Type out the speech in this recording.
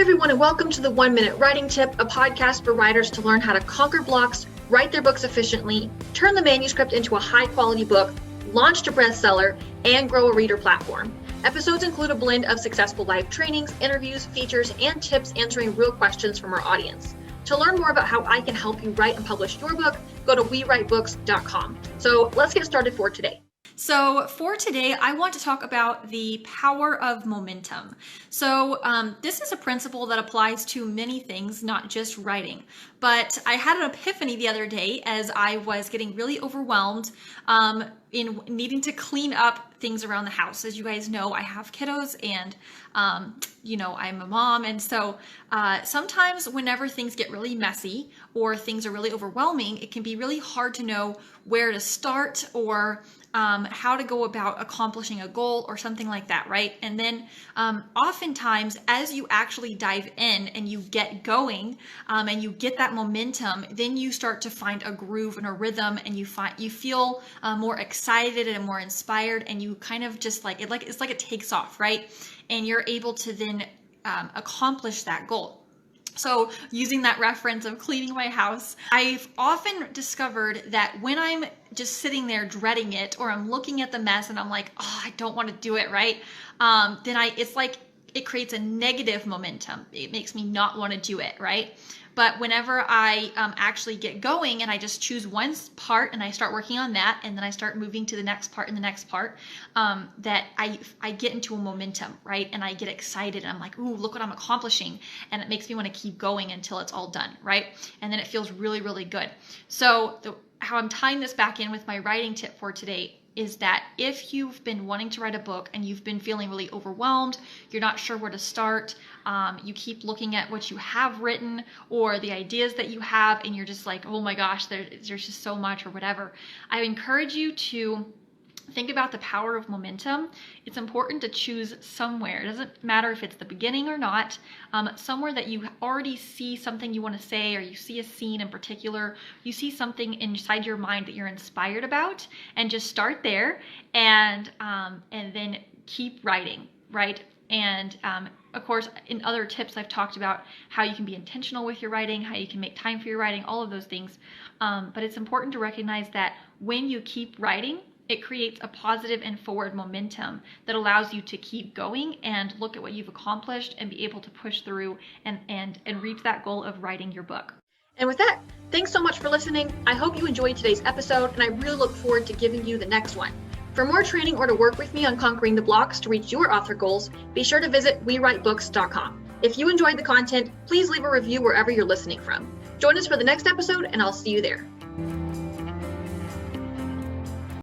everyone, and welcome to the 1 Minute Writing Tip, a podcast for writers to learn how to conquer blocks, write their books efficiently, turn the manuscript into a high-quality book, launch to bestseller, and grow a reader platform. Episodes include a blend of successful live trainings, interviews, features, and tips answering real questions from our audience. To learn more about how I can help you write and publish your book, go to wewritebooks.com. So let's get started for today. So for today, I want to talk about the power of momentum. So this is a principle that applies to many things, not just writing. But I had an epiphany the other day as I was getting really overwhelmed in needing to clean up things around the house. As you guys know, I have kiddos and, I'm a mom. And so sometimes whenever things get really messy or things are really overwhelming, it can be really hard to know where to start or how to go about accomplishing a goal or something like that, right? And then oftentimes as you actually dive in and you get going and you get that momentum, then you start to find a groove and a rhythm, and you feel more excited and more inspired, and you kind of just it's like it takes off, right? And you're able to then accomplish that goal. So using that reference of cleaning my house, I've often discovered that when I'm just sitting there dreading it, or I'm looking at the mess and I'm like, oh, I don't want to do it, right? Then it's like it creates a negative momentum. It makes me not want to do it, right? But whenever I actually get going and I just choose one part and I start working on that, and then I start moving to the next part and the next part, that I get into a momentum, right? And I get excited and I'm like, ooh, look what I'm accomplishing. And it makes me want to keep going until it's all done, right? And then it feels really, really good. So how I'm tying this back in with my writing tip for today is that if you've been wanting to write a book and you've been feeling really overwhelmed, you're not sure where to start, you keep looking at what you have written or the ideas that you have, and you're just like, oh my gosh, there's just so much or whatever, I encourage you to think about the power of momentum. It's important to choose somewhere. It doesn't matter if it's the beginning or not, somewhere that you already see something you want to say, or you see a scene in particular, you see something inside your mind that you're inspired about, and just start there and then keep writing, right? And of course, in other tips, I've talked about how you can be intentional with your writing, how you can make time for your writing, all of those things. But it's important to recognize that when you keep writing, it creates a positive and forward momentum that allows you to keep going and look at what you've accomplished and be able to push through and reach that goal of writing your book. And with that, thanks so much for listening. I hope you enjoyed today's episode, and I really look forward to giving you the next one. For more training or to work with me on conquering the blocks to reach your author goals, be sure to visit wewritebooks.com. If you enjoyed the content, please leave a review wherever you're listening from. Join us for the next episode, and I'll see you there.